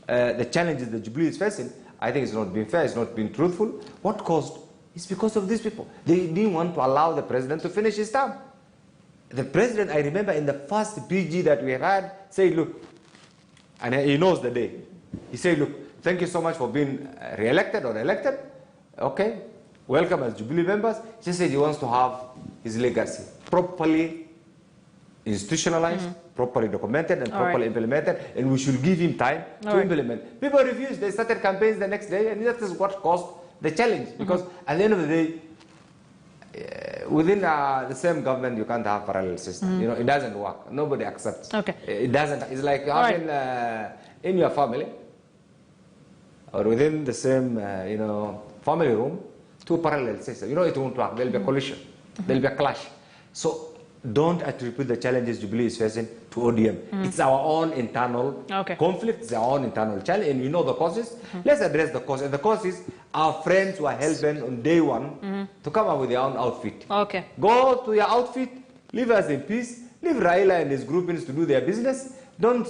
the challenges that Jubilee is facing, I think it's not been fair, it's not been truthful. What caused? It's because of these people. They didn't want to allow the president to finish his term. The president, I remember in the first PG that we had, said, look, and he knows the day. He said, look, thank you so much for being re-elected or elected. Okay, welcome as Jubilee members. He said he wants to have his legacy properly institutionalized, properly documented, and properly implemented, and we should give him time to implement. People refused. They started campaigns the next day, and that is what caused the challenge. Because at the end of the day, within the same government, you can't have parallel system. You know, it doesn't work. Nobody accepts. It doesn't. It's like having in your family or within the same, you know, family room, two parallel systems. You know, it won't work. There'll be a collision. There'll be a clash. So don't attribute the challenges Jubilee is facing to ODM. It's our own internal conflict. It's our own internal challenge, and we know the causes. Let's address the causes. And the causes, our friends were hell-bent on day one to come up with their own outfit. Go to your outfit, leave us in peace, leave Raila and his groupings to do their business. Don't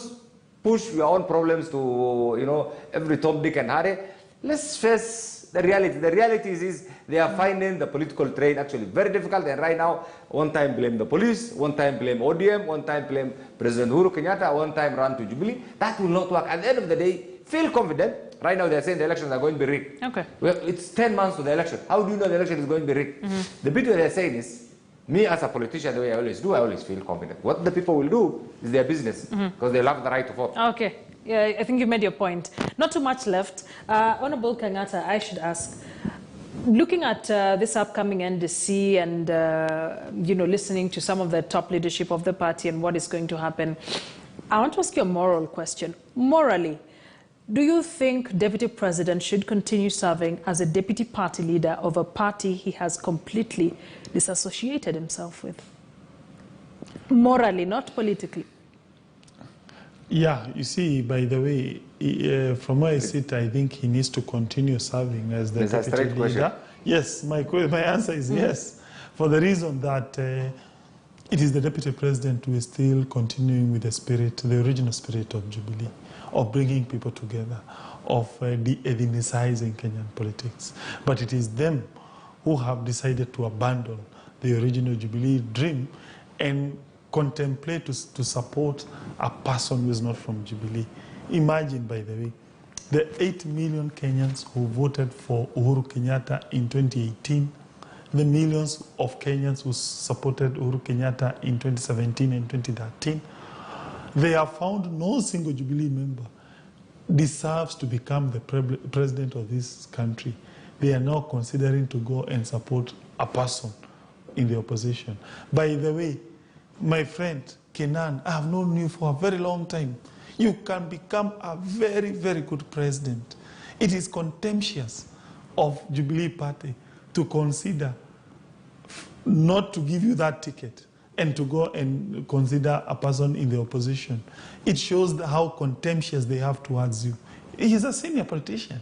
push your own problems to, you know, every Tom, Dick, and Harry. Let's face the reality. The reality is they are finding the political trade actually very difficult, and right now, one time blame the police, one time blame ODM, one time blame President Uhuru Kenyatta, one time run to Jubilee. That will not work. At the end of the day, feel confident. Right now, they are saying the elections are going to be rigged. Well, it's 10 months to the election. How do you know the election is going to be rigged? The bit what they are saying is, me as a politician, the way I always do, I always feel confident. What the people will do is their business, because they have the right to vote. Yeah, I think you made your point. Not too much left. Honorable Kangata, I should ask, looking at this upcoming NDC and, you know, listening to some of the top leadership of the party and what is going to happen, I want to ask you a moral question. Morally, do you think Deputy President should continue serving as a deputy party leader of a party he has completely disassociated himself with? Morally, not politically. Yeah, you see, by the way, from where I sit, I think he needs to continue serving as the deputy leader. Question. Yes, my answer is yes, for the reason that it is the deputy president who is still continuing with the spirit, the original spirit of Jubilee, of bringing people together, of de-ethnicizing Kenyan politics. But it is them who have decided to abandon the original Jubilee dream and contemplate to support a person who is not from Jubilee. Imagine, by the way, the 8 million Kenyans who voted for Uhuru Kenyatta in 2018, the millions of Kenyans who supported Uhuru Kenyatta in 2017 and 2013, they have found no single Jubilee member deserves to become the president of this country. They are now considering to go and support a person in the opposition. By the way, my friend, Kenan, I have known you for a very long time. You can become a very, very good president. It is contemptuous of Jubilee Party to consider not to give you that ticket and to go and consider a person in the opposition. It shows how contemptuous they have towards you. He is a senior politician.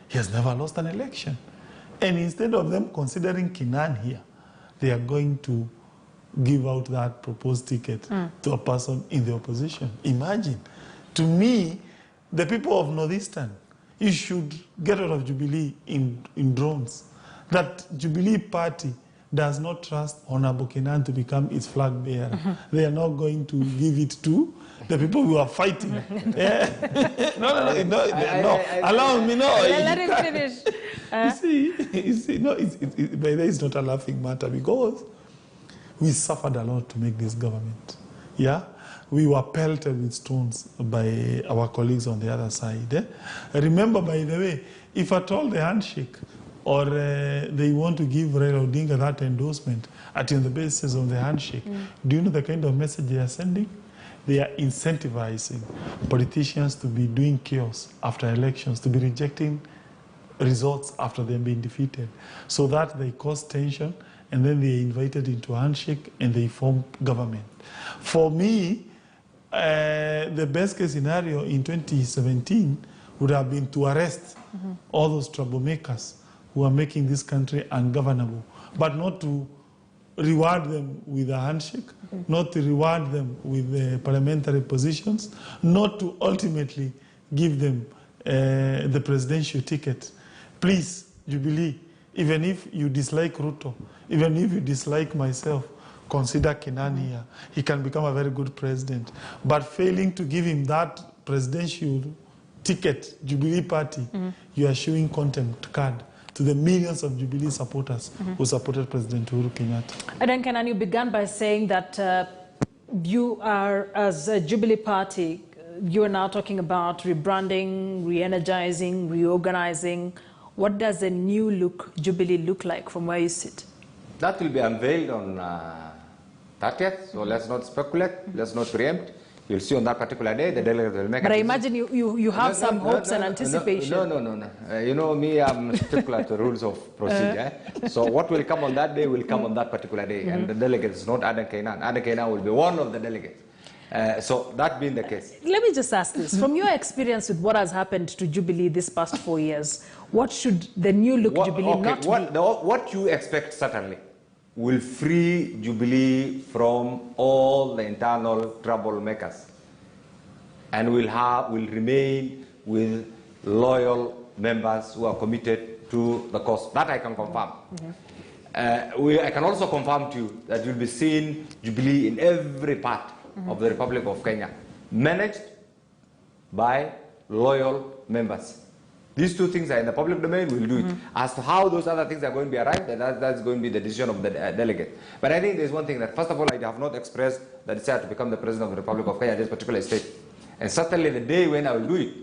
He has never lost an election. And instead of them considering Kenan here, they are going to give out that proposed ticket to a person in the opposition. Imagine. To me, the people of Northeastern, you should get out of Jubilee in drones. That Jubilee Party does not trust Honorable Kenan to become its flag bearer. They are not going to give it to the people who are fighting. No. Allow me, no. Let him finish. You see, no, by the way, it's not a laughing matter because we suffered a lot to make this government. Yeah? We were pelted with stones by our colleagues on the other side. Remember, by the way, if at all the handshake or they want to give Raila Odinga that endorsement on the basis of the handshake, do you know the kind of message they are sending? They are incentivizing politicians to be doing chaos after elections, to be rejecting results after they've been defeated, so that they cause tension and then they invited into a handshake and they formed government. For me, the best case scenario in 2017 would have been to arrest all those troublemakers who are making this country ungovernable, but not to reward them with a handshake, not to reward them with parliamentary positions, not to ultimately give them the presidential ticket. Please, Jubilee, even if you dislike Ruto, even if you dislike myself, consider Kenani here. He can become a very good president. But failing to give him that presidential ticket, Jubilee Party, you are showing contempt card to the millions of Jubilee supporters who supported President Uhuru Kenyatta. And then, Kenan, you began by saying that you are, as a Jubilee Party, you are now talking about rebranding, re-energizing, reorganizing. What does a new look Jubilee look like from where you sit? That will be unveiled on 30th, so let's not speculate, let's not preempt. You'll see on that particular day, the delegates will make. But I imagine you have some hopes and anticipation. No. You know me, I'm stickler to rules of procedure. So what will come on that day will come on that particular day. And the delegate is not Adan Kainan. Adan Kainan will be one of the delegates. So that being the case. Let me just ask this. From your experience with what has happened to Jubilee this past 4 years, what should the new look Jubilee not be? What you expect certainly will free Jubilee from all the internal troublemakers, and will remain with loyal members who are committed to the cause. That I can confirm. I can also confirm to you that you'll be seeing Jubilee in every part of the Republic of Kenya, managed by loyal members. These two things are in the public domain, we'll do it. As to how those other things are going to be arrived, that's going to be the decision of the delegate. But I think there's one thing that, first of all, I have not expressed the desire to become the president of the Republic of Kenya at this particular state. And certainly the day when I will do it,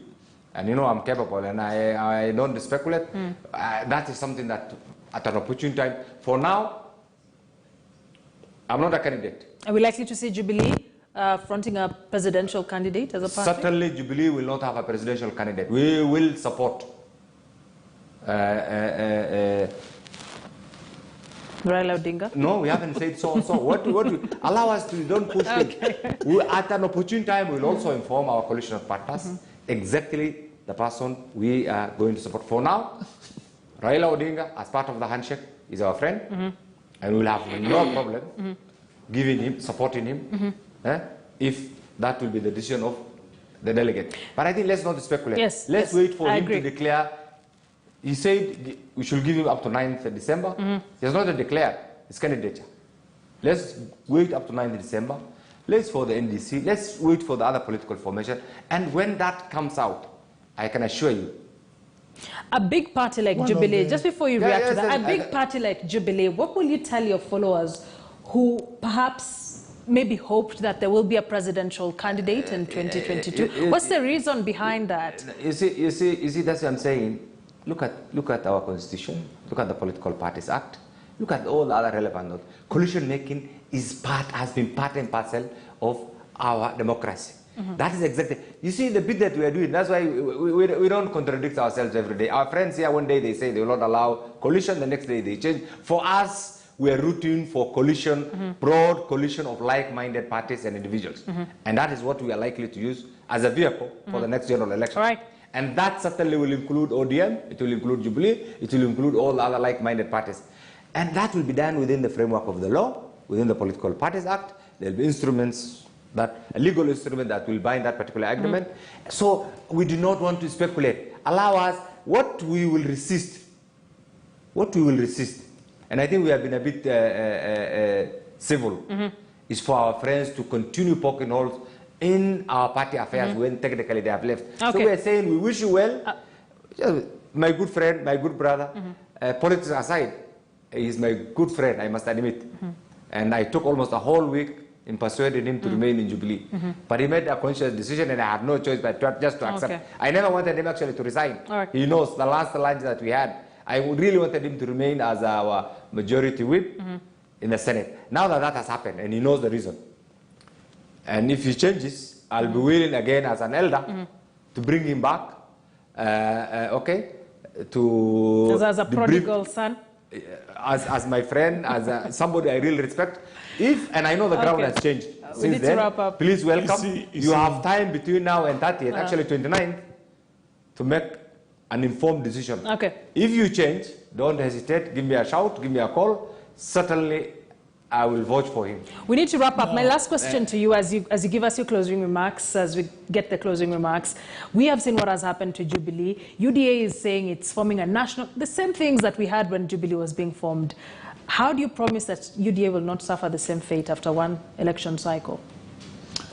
and you know I'm capable and I don't speculate, that is something that at an opportune time. For now, I'm not a candidate. Are we likely to see Jubilee fronting a presidential candidate as a party? Certainly, Jubilee will not have a presidential candidate. We will support Raila Odinga? No, we haven't said so. What allow us to don't push things. At an opportune time, we'll also inform our coalition of partners exactly the person we are going to support. For now, Raila Odinga, as part of the handshake, is our friend, and we'll have no problem giving him, supporting him, if that will be the decision of the delegate. But I think let's not speculate. Yes, let's wait for him agree. to declare. He said we should give him up to 9th December. He has not yet declared his candidature. Let's wait up to 9th December. Let's for the NDC. Let's wait for the other political formation. And when that comes out, I can assure you, a big party like Jubilee, just before you react to that, a big party like Jubilee, what will you tell your followers who perhaps maybe hoped that there will be a presidential candidate in 2022? What's the reason behind that? You see, that's what I'm saying. Look at our constitution. Look at the Political Parties Act. Look at all the other relevant notes. Coalition making has been part and parcel of our democracy. That is exactly. You see the bit that we are doing. That's why we don't contradict ourselves every day. Our friends here, one day they say they will not allow coalition, the next day they change. For us, we are rooting for coalition, broad coalition of like-minded parties and individuals. And that is what we are likely to use as a vehicle for the next general election. Right. And that certainly will include ODM, it will include Jubilee, it will include all the other like-minded parties. And that will be done within the framework of the law, within the Political Parties Act. There will be instruments, a legal instrument that will bind that particular agreement. So we do not want to speculate. Allow us what we will resist. And I think we have been a bit civil, is for our friends to continue poking holes in our party affairs when technically they have left. Okay. So we are saying we wish you well. My good friend, my good brother, politics aside, he is my good friend, I must admit. And I took almost a whole week in persuading him to remain in Jubilee. But he made a conscious decision and I had no choice but just to accept. Okay. I never wanted him actually to resign. Right. He knows the last lunch that we had, I really wanted him to remain as our majority whip in the Senate. Now that has happened and he knows the reason. And if he changes, I'll be willing again as an elder to bring him back, to as a prodigal son? as my friend, as somebody I really respect. And I know the ground has changed since then. Wrap up. Please welcome. You have time between now and 30th, actually 29th, to make an informed decision. Okay. If you change, don't hesitate. Give me a shout. Give me a call. Certainly, I will vote for him. We need to wrap up. My last question to you as you give us your closing remarks, as we get the closing remarks. We have seen what has happened to Jubilee. UDA is saying it's forming a national, the same things that we had when Jubilee was being formed. How do you promise that UDA will not suffer the same fate after one election cycle?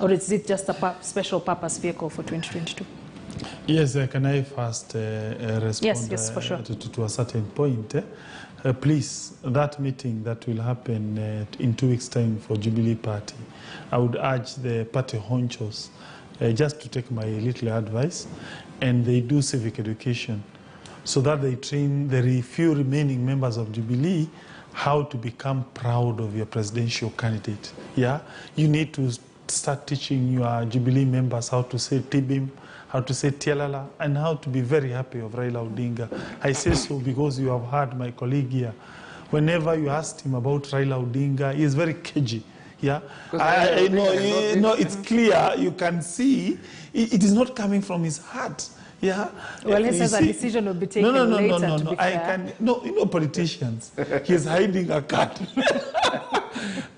Or is it just a special purpose vehicle for 2022? Yes, can I first respond yes, for sure. to a certain point? Please, that meeting that will happen in 2 weeks' time for Jubilee Party, I would urge the party honchos just to take my little advice, and they do civic education so that they train the few remaining members of Jubilee how to become proud of your presidential candidate. Yeah, you need to start teaching your Jubilee members how to say Tibim, how to say Tialala, and how to be very happy of Raila Odinga. I say so because you have heard my colleague here. Whenever you asked him about Raila Odinga, he is very cagey. Yeah, I know, it's clear. You can see it is not coming from his heart. Yeah. Well, he says a decision will be taken later. No, politicians. He's hiding a card.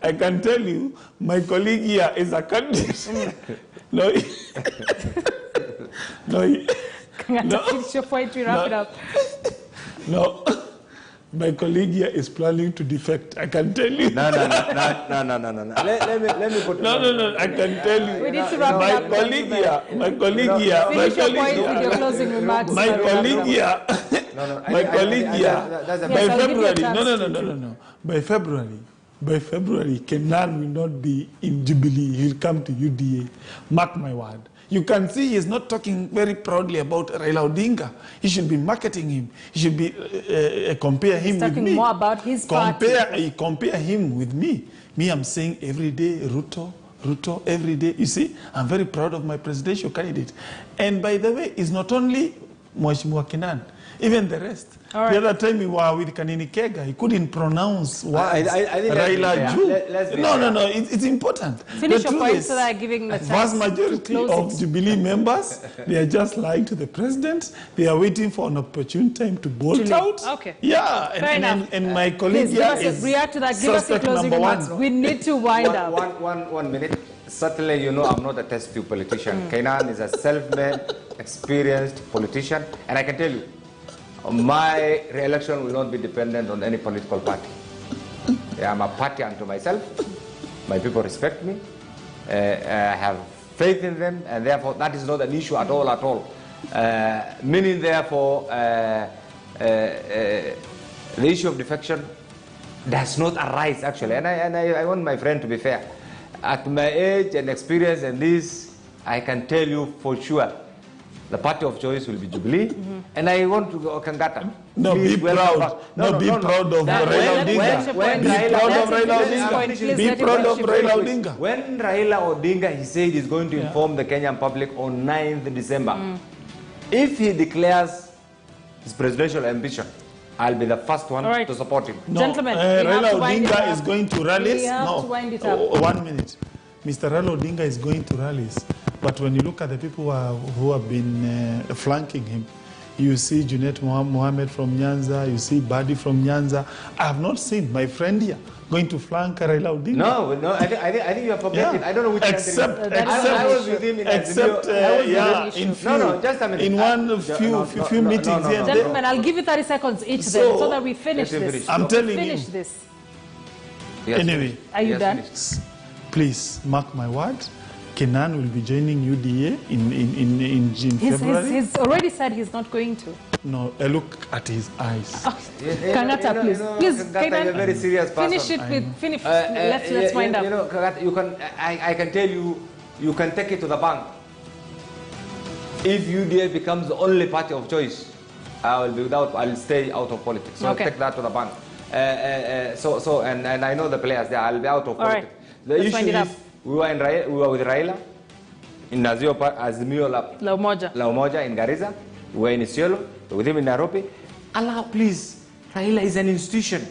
I can tell you, my colleague here is a candidate. No. Finish your point, we wrap it up. No, my colleague here is planning to defect. I can tell you. No. Let me put it. No. I can tell you. We need to wrap it up. My colleague here. Finish your point with your closing remarks. My colleague here. By February. No. By February, Kenan will not be in Jubilee. He'll come to UDA. Mark my word. You can see he's not talking very proudly about Raila Odinga. He should be marketing him. He should be compare him with me. He's talking more about his party. Compare him with me. Me, I'm saying every day, Ruto, every day. You see, I'm very proud of my presidential candidate. And by the way, it's not only Mheshimiwa Kenan, even the rest. Right. The other time we were with Kanini Kega, he couldn't pronounce words. Raila Ju. No, it's important. Finish your point so that I'm giving the vast majority of Jubilee members, they are just lying to the president. They are waiting for an opportune time to bolt out. Okay. Yeah, and my colleague here is react to that. Give us your closing remarks. We need to wind up. One minute. Certainly, you know, I'm not a test tube politician. Kenan is a self-made, experienced politician, and I can tell you, my re-election will not be dependent on any political party. I'm a party unto myself. My people respect me. I have faith in them, and therefore that is not an issue at all. Meaning, therefore, the issue of defection does not arise, actually. And I want my friend to be fair. At my age and experience and this, I can tell you for sure, the party of choice will be Jubilee, and I want to go Kangata. No, be proud. Be proud of Raila Odinga. Be proud of Raila Odinga. Be proud of Raila Odinga. When Raila Odinga, he said he's going to inform the Kenyan public on 9th December. If he declares his presidential ambition, I'll be the first one to support him. No, gentlemen, Raila Odinga is going to rallies. We have to wind it up. 1 minute. Mr. Raila Odinga is going to rallies. But when you look at the people who have been flanking him, you see Junet Mohammed from Nyanza, you see Badi from Nyanza. I have not seen my friend here going to flank Raila Odinga. No, I think you have forgotten. I don't know which except I was with him in just a minute. In one few meetings here and there. Gentlemen, I'll give you 30 seconds each so that we finish this. I'm telling you. Finish this. Anyway. Are you done? Please, mark my word. Kenan will be joining UDA in February. He's already said he's not going to. No, look at his eyes. Kangata, please. Please, Kangata, you're a very serious person. Finish. Let's wind up. You know, Kangata, you can, I can tell you, you can take it to the bank. If UDA becomes the only party of choice, I'll stay out of politics. So I'll take that to the bank. And I know the players there, I'll be out of politics. The issue is, we were with Raila in Azimio La Umoja in Garissa. We were in Isiolo, with him in Nairobi. Please, Raila is an institution.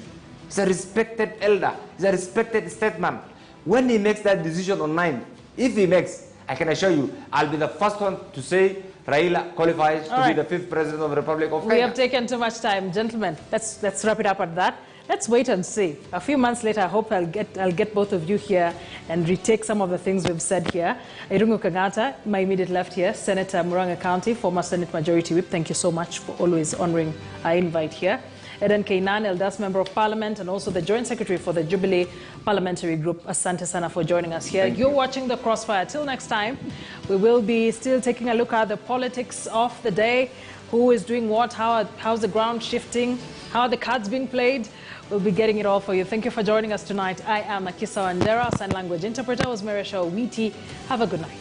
He's a respected elder. He's a respected statesman. When he makes that decision on 9, if he makes, I can assure you, I'll be the first one to say Raila qualifies to be the 5th president of the Republic of Kenya. We have taken too much time. Gentlemen, let's wrap it up at that. Let's wait and see. A few months later, I hope I'll get both of you here and retake some of the things we've said here. Irungu Kangata, my immediate left here, Senator Murang'a County, former Senate Majority Whip. Thank you so much for always honoring our invite here. Eden Kainan, Elders Member of Parliament and also the Joint Secretary for the Jubilee Parliamentary Group. Asante sana for joining us here. You're watching The Crossfire. Till next time, we will be still taking a look at the politics of the day. Who is doing what? How's the ground shifting? How are the cards being played? We'll be getting it all for you. Thank you for joining us tonight. I am Akisa Wandera. Sign language interpreter was Marisha Owiti. Have a good night.